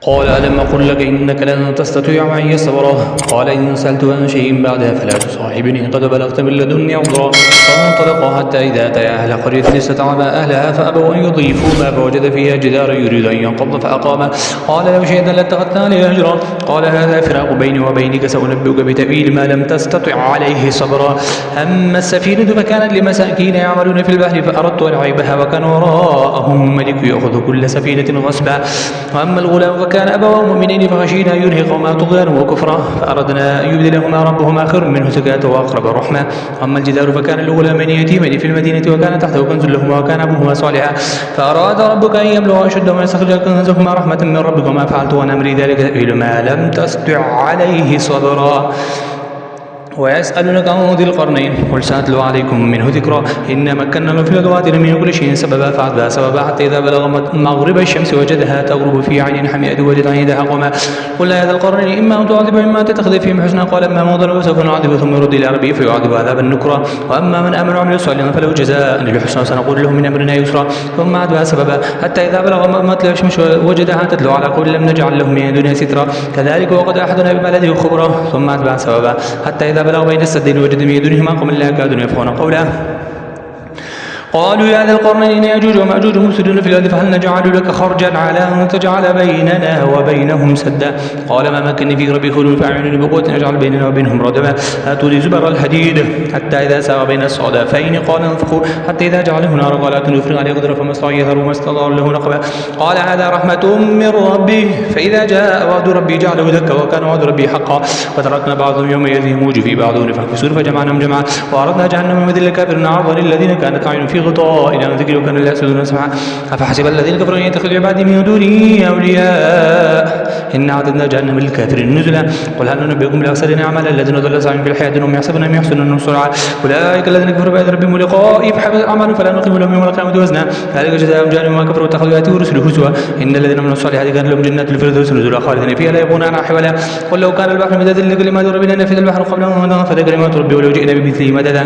قال ألم أقل لك إنك لن تستطيع معي صبرا قال إن سألت عن شيء بعدها فلا تصاحبني قد بلغت من لدني عذرا فانطلقا حتى إذا أتيا أهل قرية استطعما أهلها فأبوا أن يضيفوهما فوجد فيها جدارا يريد أن ينقض فأقامه قال لو شئت لاتخذنا عليه أجرا قال هذا فراق بيني وبينك سأنبئك بتأويل ما لم تستطع عليه صبرا أما السفينة فكانت لمساكين يعملون في البحر فأردت أن أعيبها وكان وراءهم ملك يأخذ كل سفينة غصبا وأما الغلام فكان أبواه مؤمنين فخشينا أن يرهقهما طغيانا وكفرا فأردنا أن يبدلهما ربهما خيرا منه زكاة وأقرب رحمة أما الجدار فكان لغلامين يتيمين في المدينة وكان تحته كنز لهما وكان أبوهما صالحا فأراد ربك أن يبلغا أشدهما ويستخرجا كنزهما رحمة من ربك وما فعلت عن أمري ذلك تأويل ما لم تستطع عليه صبرا ويسألونك عن ذي القرنين قل سأتلو عليكم منه ذكرا إنا مكنا له في الأرض من كل شيء سببا فأتبع سببا حتى إذا بلغ مغرب الشمس وجدها تغرب في عين حمئة وجد عندها قوما قل يا ذا القرنين إما أن تعذب إما تتخذ فيهم حسنا قال أما من ظلم فسوف نعذبه ثم يرد إلى ربه فيعذب عذابا نكرا وأما من آمن وعمل صالحا فله جزاء الحسنى سنقول له من أمرنا يسرا ثم أتبع سببا حتى إذا بلغ مطلع الشمس وجدها تتلو على قول لم نجعل له من دونها سترا كذلك وقد أحدنا بما لديه خبرا ثم أتبع سببا حتى إذا بلغ بين السدين وجد من دونهما قوما لا يكادون يفقهون قولا قالوا يا ذا القرنين يأجوج ومأجوج مفسدون في الأرض فهل نجعل لك خرجا على أن تجعل بيننا وبينهم سدا قال ما مكنني في ربي خذوا فأعينوني بقوة نجعل بيننا وبينهم ردما آتوا لي زبر الحديد حتى إذا ساوى بين الصدفين قال انفخوا حتى إذا جعله نارا قال آتوني أفرغ عليه قدرا فما استطاعوا يظهروا ما استطاعوا له نقبا قال هذا رحمة من ربي فإذا جاء وعد ربي جعله دكا وكان وعد ربي حقا وتركنا بعضهم يومئذ يموج في بعض فانكسور فجمعناهم جمعا وعرضنا جهنم مثل الكافرين عرضا للذين كانت أعين في غطاء إلى أن ذكروا كانوا لا يسجدون سمعا أفحسب الذين كفروا أن يتخذوا عبادي من دوني أولياء إن أعتدنا جهنم للكافرين نزلا قل هل ننبئكم بالأخسرين أعمالا الذين ضل سعيهم في الحياة أنهم يحسبون أنهم يحسنون صنعا أولئك الذين كفروا بآيات ربهم ولقائه فحبطت أعمالهم فلا نقيم لهم يوم القيامة وزنا ذلك جزاؤهم جهنم بما كفروا واتخذوا آياتي ورسلي هزوا إن الذين آمنوا الصالحات كانت لهم جنات الفردوس نزلا خالدين فيها لا يبغون عنها حولا قل لو كان البحر مدادا لكلمات ربنا لنفذ البحر قبل أن تنفذ كلمات ربي ولو جئنا بمثله مددا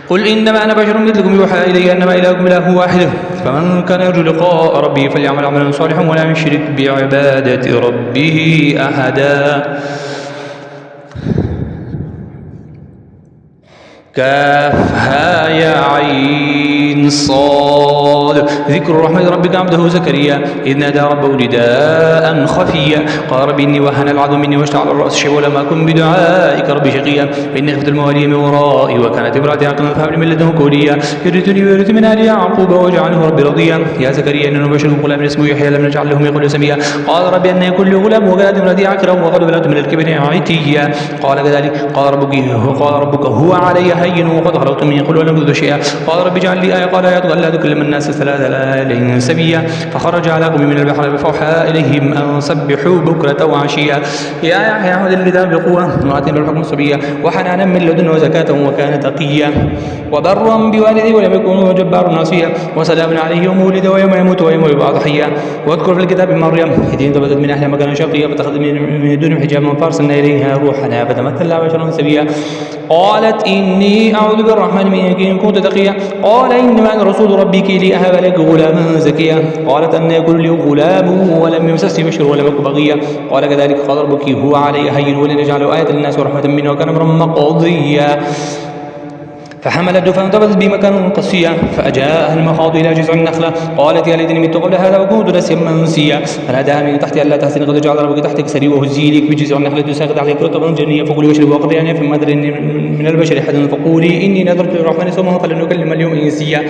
قل إنما أنا بشر مثلكم يوحى إلي أنما إلهكم إله واحد فمن كان يرجو لقاء ربه فليعمل عملا صالحا ولا يشرك بعبادة ربه أحدا كافها يا عين صاد ذكر رحمة ربك عبده زكريا إذ نادى ربه نداء خفيا قال رب إني وهن العظم مني واشتعل الرأس شيبا ولم أكن بدعائك رب شقيا إني خفت الموالي من ورائي وكانت امرأتي عاقرا فهب لي من لدنه كوليا يرثني ويرث من آل يعقوب واجعله ربي رضيا يا زكريا إنه بشر غلام اسمه يحيى لم نجعل له من قبل سميا قال ربي أن يكون لي غلام وكانت امرأتي عاقرا وقد بلغت من الكبر عتيا قال كذلك قال ربك هو علي هين وقد خلقت من يقول ولم يبدو شيئا قال رب اجعل لي آية قال آياتك ألا تكلم الناس ثلاث ليال سبيا فخرج على قوم من البحر فأوحى إليهم أن سبحوا بكرة وعشيا يا يحيى خذ الكتاب بقوة وآتينا الحكم صبيا وحنانا من لدن وزكاة وكان تقيا وبرا بوالدي ولم يكن جبار ناصيا وسلام عليه يوم ولد ويوم يموت ويوم يبعث حيا واذكر في الكتاب مريم إذ انتبذت من أهلها مكانا شرقيا فاتخذت من دونهم حجابا فارسلنا إليها روحنا فتمثل لها بشرا سويا قالت إني أعوذ بالرحمن منك إن كنت تقيا قال إنما أنا رسول ربك لأهب لك غلاما زكيا قالت أن يكون لي غلام ولم يمسسني بشر ولم أك بغيا قال كذلك قال ربك هو علي هين ولنجعله آية للناس ورحمة منه وكان أمرا مقضيا فحملته فانتبذت بمكان قصيا فأجاءها المخاض إلى جذع النخلة قالت يا ليتني مت قبل هذا وكنت نسيا منسيا فناداها من تحت ألا تحزني قد جعل ربك تحتك سري وهزي إليك بجذع النخلة تساقط عليك رطبا جنيا فكلي واشربي وقضي عني فما أدري من البشر أحدا فقولي إني نذرت للرحمن صوما فلن نكلم اليوم إنسيا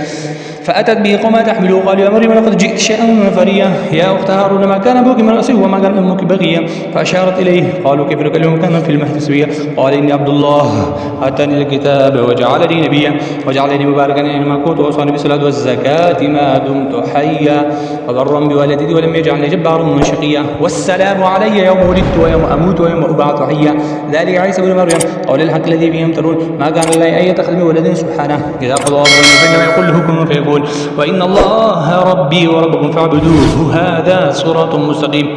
فأتت به قومها تحمله قالوا يا مريم لقد جئت شيئا فريا يا أخت هارون ما كان أبوك امرأ سوء وما كانت أمك بغيا فأشارت إليه قالوا كيف نكلم كان في المهد سويا قال إني عبد الله آتاني الكتاب وجعلني نبيا وجعلني مباركا أينما كنت وأوصاني بالصلاة والزكاة ما دمت حيا وبرا بوالدتي ولم يجعلني جبارا شقيا والسلام علي يوم ولدت ويوم أموت ويوم أبعث حيا ذلك عيسى بن مريم قول الحق الذي فيه يمترون ما كان الله أن يتخذ من ولد سبحانه إذا قضى أمرا فإنما يقول له كن فيقول وإن الله ربي وربكم فاعبدوه هذا صراط مستقيم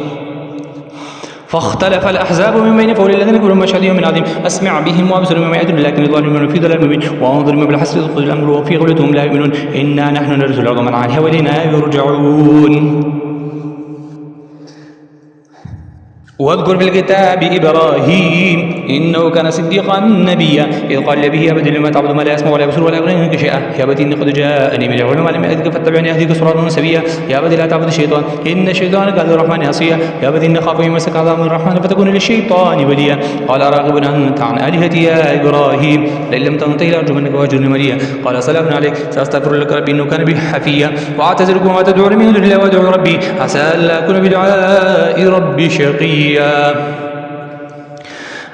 فاختلف الأحزاب من بين فول الذين كفروا مشهد يوم عظيم أسمع بهم وأبصر بما يعدون لكن الظالمون في ضلال مبين وانظر ما بالحسر يدخل الأمر وفي غلتهم لا يؤمنون إنا نحن نرسل الأرض من عليها وإلينا يرجعون واذكر في الكتاب إبراهيم إنه كان صديقا نبيا إذ قال لأبيه يا أبت لما تعبد ما لا يسمع ولا يبصر ولا يغني عنك شيئا يا أبت إني قد جاءني من العلم ما لم يأتك فاتبعني أهديك صراطا سويا يا أبت لا تعبد الشيطان إن الشيطان كان للرحمن عصيا يا أبت إني أخاف إن مسك عذاب من الرحمن فتكون للشيطان وليا قال راغب أنت عن آلهتي يا إبراهيم لئن لم تنته لأرجمنك وأهجرني مليا قال سلام عليك سأستغفر لك ربي إنه كان بي حفيا وأعتذركم وما تدعون من دون الله وأدعو ربي عسى ألا أكون بدعاء ربي شقيا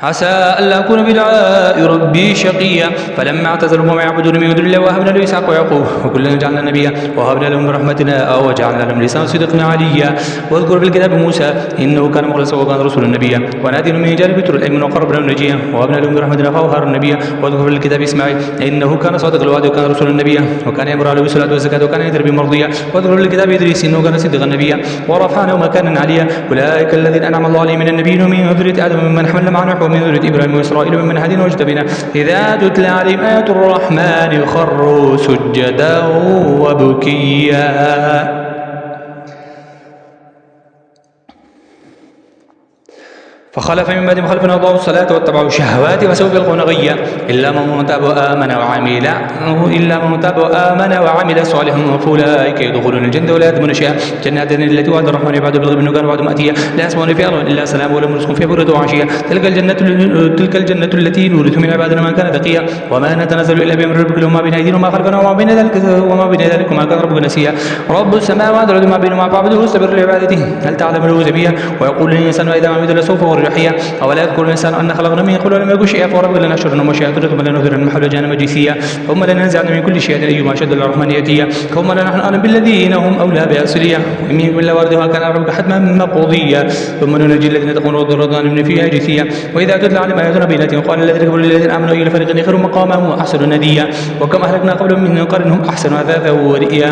عسى ألا أكون بدعاء ربي شقيا فلما اعتزلوا وما يعبدون من دون الله وهبنا له إسحاق ويعقوب وكلنا جعلنا نبيا وهبنا لهم من رحمتنا وجعلنا لهم لسان صدق عليا واذكر في الكتاب موسى إنه كان مخلصا وكان رسولا نبيا ونادينا من جانب الطور الأيمن وقربنا نجيا وهبنا لهم من رحمتنا فأوهر النبيا واذكر في الكتاب إسماعيل إنه كان صادق الوعد وكان رسولا نبيا وكان يأمر عليه بالصلاة والزكاة وكان يدرب مرضيا واذكر في الكتاب إدريس إنه كان صديقا نبيا ورفعناه مكانا عليا أولئك الذين أنعم الله عليهم من النبيين ومن ذرية آدم ومن حملنا مع نوح ومن ذرية إبراهيم وإسرائيل ومن هدينا واجتبينا إذا تتلى عليهم آيات الرحمن خروا سجدا وبكيا فخلف من بعدهم خلف أضاعوا الصلاة واتبعوا الشهوات وسوف يلقون غيا إلا من تاب وآمن وعمل صالحا فأولئك يدخلون الجنة ولا يظلمون شيئا جنات التي وعد الرحمن عباده بالغيب إنه كان وعده مأتيا لا يسمعون فيها لغوا إلا سلام ولهم رزق فيها بكرة وعشيا تلك الجنة التي نورث من عبادنا من كان تقيا وما نتنزل إلا بأمر ربك له ما بين أيدينا وما خلفنا وما بين ذلك وما كان ربك نسيا رب السماوات والأرض ما بينهما فاعبده واستبر لعبادته هل تعلم له سبيا ويقول الإنسان إذا ما مت لسوف رحيا أولا يذكر الإنسان أن خلقنا من قبل ولم يكن شيئا فوربك لنحشرنهم وشيئا ثم لنهدرنهم حول جهنم جثيا ثم لننزعن من كل شيء أيما أشد الرحمن يأتيا ثم لنحن أعلم بالذين هم أولى بها صليا وإن منكم إلا واردها كان ربك حتما مقضيا ثم ننجي الذين اتقوا ونذر من فيها جثيا وإذا تتلى عليهم آياتنا بينات قال الذين كفروا للذين آمنوا أي الفريقين خير مقاما وأحسن نديا وكم أهلكنا قبلهم من قرن هم أحسن أثاثا ورئيا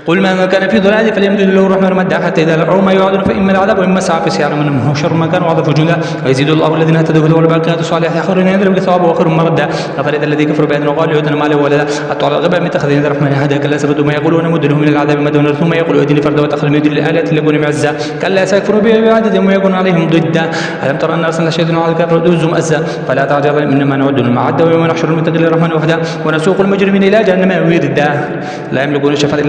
قل من كان في ضلال فليمدد له الرحمن مدا حتى إذا رأوا ما يوعدون فإما العذاب وإما السعي فسيعلم من هو شر مكان وأضعف جندا ويزيد الله الذين اهتدوا هدى والباقيات الصالحات خير عند ربك ثوابا وخير مردا أفرأيت الذي كفر بآياتنا وقال ليؤتنا مالا وولدا أطلع الغباء من اتخذ عند الرحمن هدى كلا سبدوا ما يقولون مد لهم من العذاب مدا ثم يقول ائتني فردا وتخل من دون الآلهة ليكون معزا كلا سيكفروا بعبادتهم ويكون عليهم ضدا ألم تر أن أرسلنا شيئا على الكافر دوزهم أزا فلا تعجب إنما نعد المعد ويوم نحشر المتقين للرحمن وفدا ونسوق المجرمين إلى جهنم وردا لا يملكون الشفاعة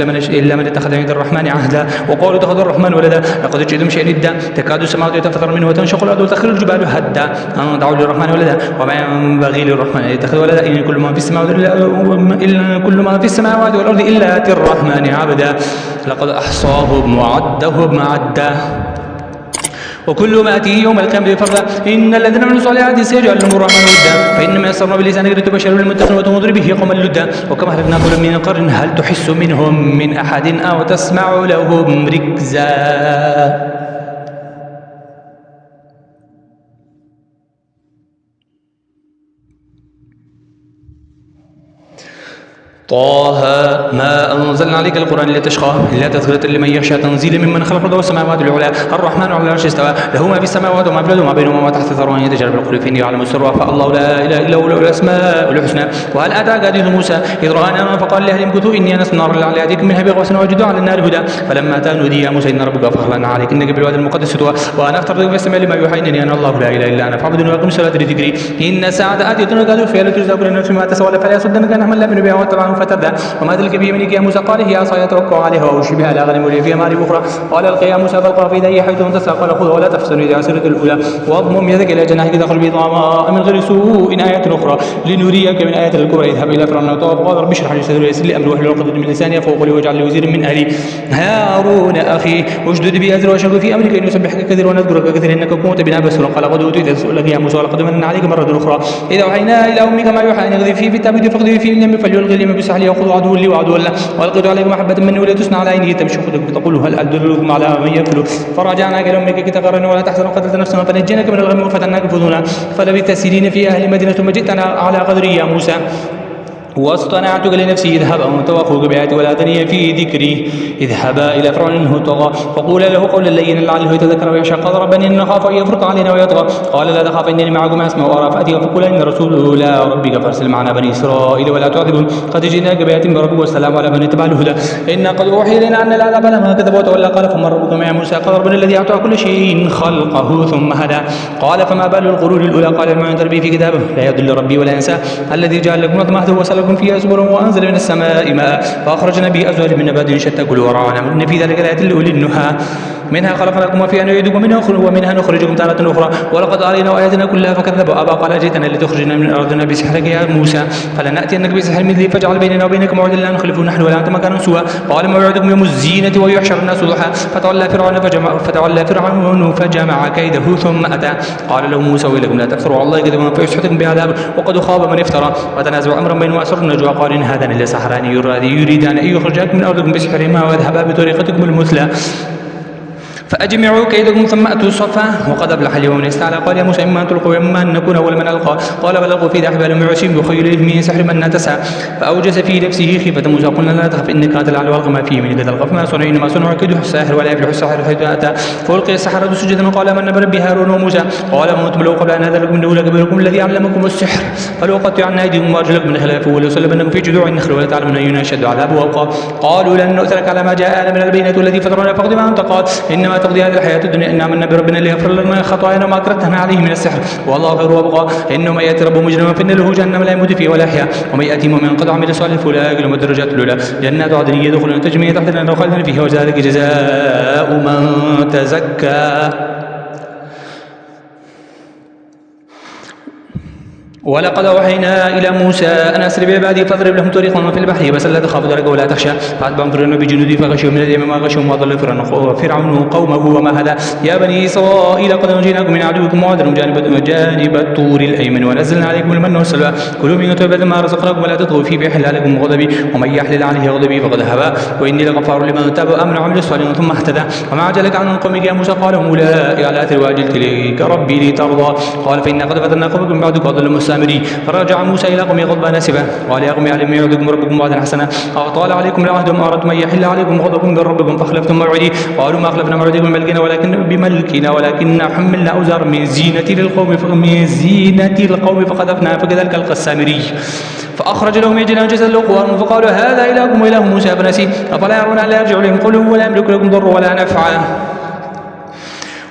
إلا من اتخذ عند الرحمن عهدا وقالوا اتخذ الرحمن ولدا لقد جئتم شيئا إدا تكاد السماوات يتفطر منه وتنشق الأرض وتخر الجبال هدا أن دعوا للرحمن ولدا وما ينبغي للرحمن أن يتخذ ولدا إن كل ما في السماوات والأرض إلا آتي الرحمن عبدا لقد أحصاهم وعدهم عدا وكل ما أتيه يوم القيامة فردا إن الذين عملوا الصالحات سيجعل لهم الرحمن ودا فإنما يسرنا بلسانك لتبشر بالمتقين وتنظر به قوما لدا وكما أهلكنا قبلهم من قرن هل تحس منهم من أحد أو تسمع لهم ركزا طه ما أنزلنا عليك القرآن لتشقى إلا تذكرة لمن يخشى تنزيل ممن خلق الأرض والسماوات العلى الرحمن على العرش استوى له ما في السماوات وما في الأرض وما بينهما وما تحت الثرى يتجرب القلوب فإني يعلم السر فالله لا إله إلا هو له الأسماء الحسنى وهل أتاك حديث موسى إذ رأى نارا فقال لأهلهم امكثوا إني آنست نارا لعلي آتيكم منها بغوث وجدوا على النار هدى فلما أتى نودي يا موسى إن ربك فخلعنا عليك إنك بالوادي المقدس طوى وأنا اخترتك فاستمع لما يوحى إنني أنا الله لا إله إلا أنا فاعبدني وأقم الصلاة لذكري إن الساعة آتية كادوا فيها لتجزى كل نفس ما تسولى فلا يصدنك عنها من لا يؤمن بها واتبعه فتردى وما تلك بيمينك يا موسى قال هي عصاي اتوكا عليها واشي بها على غنم ولي فيها مال اخرى قال القي يا موسى فالقى في يديه حيث تسعى قال خذها ولا تحزن اذا عسرت الاولى واضمم يدك الى جناحك تدخل بضاماء من غير سوء ايه اخرى لنريك من ايات الكبرى اذهب الى فرعون وطغى قال رب اشرح لي صدري ويسر لي امري واحلل عقدة من لساني يفقهوا قولي واجعل لي وزيرا من اهلي هارون اخي اشدد بي ازري واشرك في امرك ان نسبحك كثيرا ونذكرك كثيرا انك كنت بنا بصيرا قال قد اوتيت سؤلك يا موسى ولقد مننا عليك مره اخرى اذا اوحينا الى امك ما يوحى ان اغذي فيه في التابوت فاغذي فيه من فليلقي اليم بسحلي ياخذ عدو لي وعدو له والقيت عليك محبه مني ولا تسنى على عينه تمشي خذك فتقول هل ادلكم على من يفلو فرجعناك الى امك كي تقرن ولا تحزن وقتلت نفسا فنجيناك من الغم وفتناك فذونا فلبثت سنين في اهل مدينه ثم جئتنا على قدر يا موسى واصطنعتك لنفسي اذهب أنت وأخوك بآياتي ولا تنيا في ذكري اذهبا إلى فرعون إنه طغى فقولا له قولا لينا لعله يتذكر ويخشى قال ربنا إن نخاف أن يفرط علينا ويطغى قال لا تخاف إنني معكم أسمع وأرى فأتي فقولا إن رسول ربك فارسل معنا بني إسرائيل ولا تعذبهم قد جئناك بآيات من ربك والسلام على من اتبع الهدى إنا قد أوحي إلينا أن العذاب لما كذب وتولى قال فمن ربكم يا موسى قال ربنا الذي أعطى كل شيء خلقه ثم هدى قال فما بال القرون الأولى قال المعنى به في كتابه لا يضل ربي ولا ينسى الذي جعل لكم الأرض مهدا وسلكم فيها سبلا وأنزل من السماء ماء فأخرجنا به أزواج من نبات شتى كلوا وراءنا إن في ذلك لآيات لأولي النهى منها خلقناكم وفيها نعيدكم ومنها نخرجكم تارة أخرى ولقد أرينا آياتنا كلها فكذبوا أبا قال أجئتنا لتخرجنا من أرضنا بسحرك يا موسى فلنأتينك بسحر مثله فاجعل بيننا وبينك موعدا لا نخلفه نحن ولا أنت مكانا سوى قال موعدكم يوم الزينة ويحشر الناس ضحى فتولى فرعون فجمع كيده ثم أتى قال له موسى ويلكم لا تكفروا على الله كذبا فيسحتكم بعذاب وقد خاب من افترى وتنازعوا أمرا بينهم وأسروا النجوى قال إن هذان لسحران يريدان أن يخرجاكم من أرضكم بسحرهما ويذهبا بطريقتكم المثلى فأجمعوا كيدكم ثم أتوا صفا وقد أفلح اليوم من استعلى قال يا موسى إما أن تلقوا وإما أن نكون أول من ألقى قال بل ألقوا في أحبالهم وعصيهم بخيل من سحر من تسعى فأوجس في نفسه خيفة موسى قلنا لا تخف إنك لا تلعب والق ما فيه من قد القف ما صنع إنما صنع كيد الساحر ولا يفلح الساحر حيث أتى فألقي السحرة سجدا وقال آمنا برب هارون وموسى قال آمنتم له قبل أن آذن لكم إنه لكبيركم الذي علمكم السحر فلأقطعن أيديكم وأرجلكم من خلاف وليصلبنكم في جذوع النخل ولتعلمون أينا أشد عذابا وأبقى قالوا لن نؤثرك على ما جاءنا من البينات الذي فطرنا فاقض ما أنت قال إنما تقضي هذه الحياة الدنيا إنا آمنا بربنا ليغفر لنا خطايانا وما أكرهتنا عليه من السحر والله خير وأبقى إنه من يأتي ربه مجرما فإن له جهنم لا يموت فيه ولا يحيا ومن يأتي مؤمنا قد عمل صالحا فأولئك لهم الدرجات الأولى جنات عدن يدخلون تجري تحت الأنهار خالدين فيها وذلك جزاء من تزكى ولقد أوحينا إلى موسى أن أسر بعبادي فاضرب لهم طريقا في البحر بس لا تخاف دركا ولا تخشى فأتبعهم فرعون بجنوده فغشيهم من اليم ما غشهم وأضل فرعون قومه وما هدى يا بني إسرائيل قد نجيناكم من عدوكم وعدناكم جانب الطور الأيمن ونزلنا عليكم المن والسلوى كلوا من طيبات ما رزقناكم ولا تطغوا فيه فيحللكم غضبي ومن يحلل عليه غضبي فقد هوى وإني لغفار لمن تاب وآمن وعمل الصالحات ثم اهتدى وما عجلك عن قومك يا موسى قال هم أولئك على آثار وأجلت إليك ربي لترضى قال فإنا قد فتنا قومكم بعدك وأضل فرجع موسى إلى قومه غضبان أسفا قال يا قوم ألم يعدكم ربكم وعدا حسنا أطال عليكم العهد وما أردتم أن يحل عليكم غضب من ربكم فأخلفتم موعدي قالوا ما أخلفنا موعدكم بملكنا ولكن حملنا أوزارا من زينة القوم فقذفناها فكذلك ألقى السامري فأخرج لهم عجلا جسدا له خوار فقالوا هذا إلهكم وإله موسى فنسي أفلا يرون أن لا يرجع لهم قلوب ولا يملك لكم ضر ولا نفعا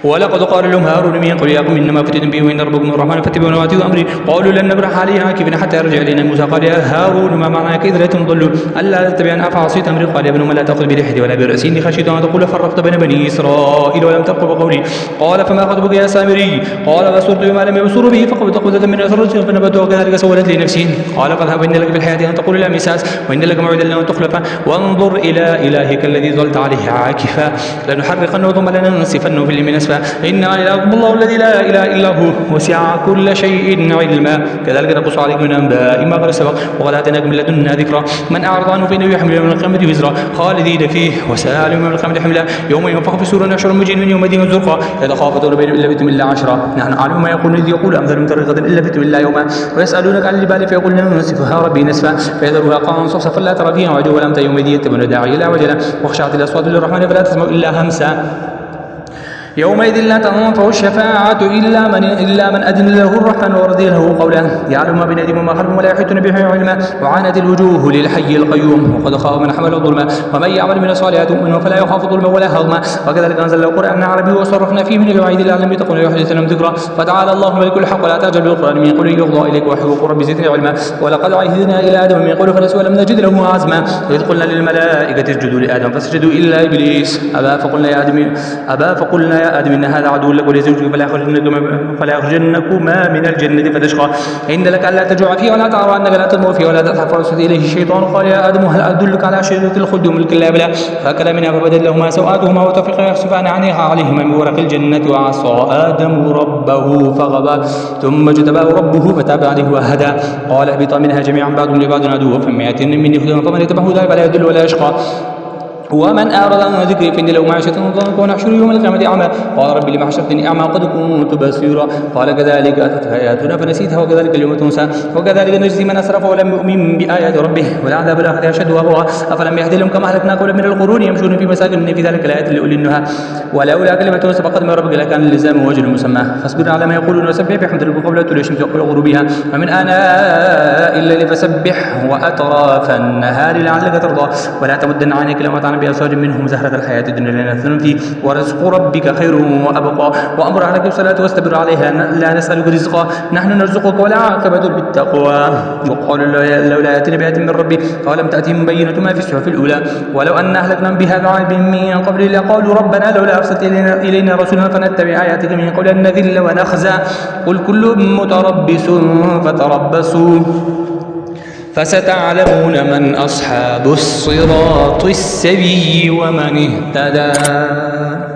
ولقد قال لهم هارون من قل يا قوم انما فتنتم به وان ربكم الرحمن فاتبعوني واتقوا امري قالوا لن نبرح عليه عاكفين حتى يرجع الينا موسى قال يا هارون ما معناك اذ لا تضلوا الا تتبعن افعصيت امري قال يا ابن ما لا تاخذ بلحيتي ولا براسي اني خشيت ان تقول فرقت بين بني اسرائيل ولم ترقب قولي قال فما خطبك يا سامري قال بصرت بما لم يبصروا به فقبضت قبضة من اثر فنبذتها وكذلك سولت لي نفسي قال فاذهب ان لك في الحياه ان تقول لا مساس وان لك موعدا لن تخلفه وانظر الى الهك الذي ظلت عليه عاكفا لنحرقنه ثم لننسفنه في اليم نسفا إنما إلهكم الله الذي لا إله إلا هو وسع كل شيء علما كذلك نقص عليكم من أنباء ما قد سبق وقد آتيناكم من لدنا ذكرا من أعرض عنه فإنه يحمل يوم القيامة وزرا خالدين فيه وساء يوم القيامة حملا يوم ينفخ في الصور ونحشر المجرمين من يومئذ زرقا يتخافتون بينهم إلا بثم إلا عشرا نحن نعلم ما يقول إذ يقول أمثل من طريقة إلا بثم إلا يوما ويسألونك عن الجبال فيقول ننسفها ربي نسفا فيذرها قاعا صفصفا لا ترى فيها عدوا ولم يومئذ يتبعون داعي إلا وجلا وخشعت الأصوات للرحمن فلا تسمع إلا همسا يومئذ لا تنفع الشفاعة إلا من أذن له الرحمن ورضي له قولا يعلم ما بين أيديهم وما خلفهم ولا يحيطون به علما وعانت الوجوه للحي القيوم وقد خاب من حمل ظلما ومن يعمل من الصالحات مؤمنا فلا يخاف ظلما ولا هضما وكذلك أنزلنا القرآن عربي وصرفنا فيه من الوعيد لعلهم يتقون ويحدث لهم ذكرا فتعالى الله ملك الحق ولا تعجل بالقرآن من قل يقضى إليك وحي وقل رب زدني علما ولقد عهدنا إلى آدم من قبل فنسي ولم نجد له عزما إذ قلنا للملائكة اسجدوا لآدم فسجدوا إلا إبليس أبى فقلنا يا آدم إن هذا عدو لك ولزوجك فلا يخرجنكما من الجنة فتشقى إن لك ألا تجوع فيه ولا تعرى أنك لا تضمر فيه ولا تضحك فرسل إليه الشيطان قال يا آدم هل أدلك على شجرة الخلد وملك لا يبلى فأكلا منها فبدت لهما سوآتهما وطفقا يخصفان عليهما من ورق الجنة وعصى آدم ربه فغوى ثم اجتباه ربه فتاب عليه وهدى قال اهبطا منها جميعا بعضهم لبعض عدو فما يأتين مني هدى فمن يتبع هداي فلا يضل ولا يشقى ومن أعرض عن ذكري فإن له معيشة ضنكا ونحشره يوم القيامة أعمى قال رب لم حشرتني أعمى قد كنت بصيرا قال كذلك أتتك آياتنا فنسيتها وكذلك اليوم تنسى وكذلك نجزي من أسرف ولم يؤمن بآيات ربه ولعذاب الآخرة أشد وأبقى أفلم يهد لهم كما أهلكنا قبلهم من القرون يمشون في مساكن في ذلك الآيات لأولي النهى ولولا كلمة سبقت من ربك لكان اللزام وجل مسمى فاصبر على ما يقولون وسبح بحمد ربك قبل طلوع الشمس وقبل غروبها ومن آناء الليل فسبح وأطراف النهار لعلك ترضى ولا تمدن عينيك لما متعنا بأزواج منهم زهرة الحياة الدنيا لنفتنهم فيه ورزق ربك خير وأبقى وأمر أهلك بالصلاة واستبر عليها لا نسألك رزقا نحن نرزقك والعاقبة بالتقوى وقالوا لولا يأتينا بآية من ربي أولم تأتهم بينة ما في الصحف الأولى ولو أن أهلكنا بها بعلم من قبل لقالوا ربنا لولا أرسلت إلينا رسولا فنتبع آياتك من قبل أن نذل ونخزى قل كل متربص فتربصوا فستعلمون من أصحاب الصراط السوي ومن اهتدى.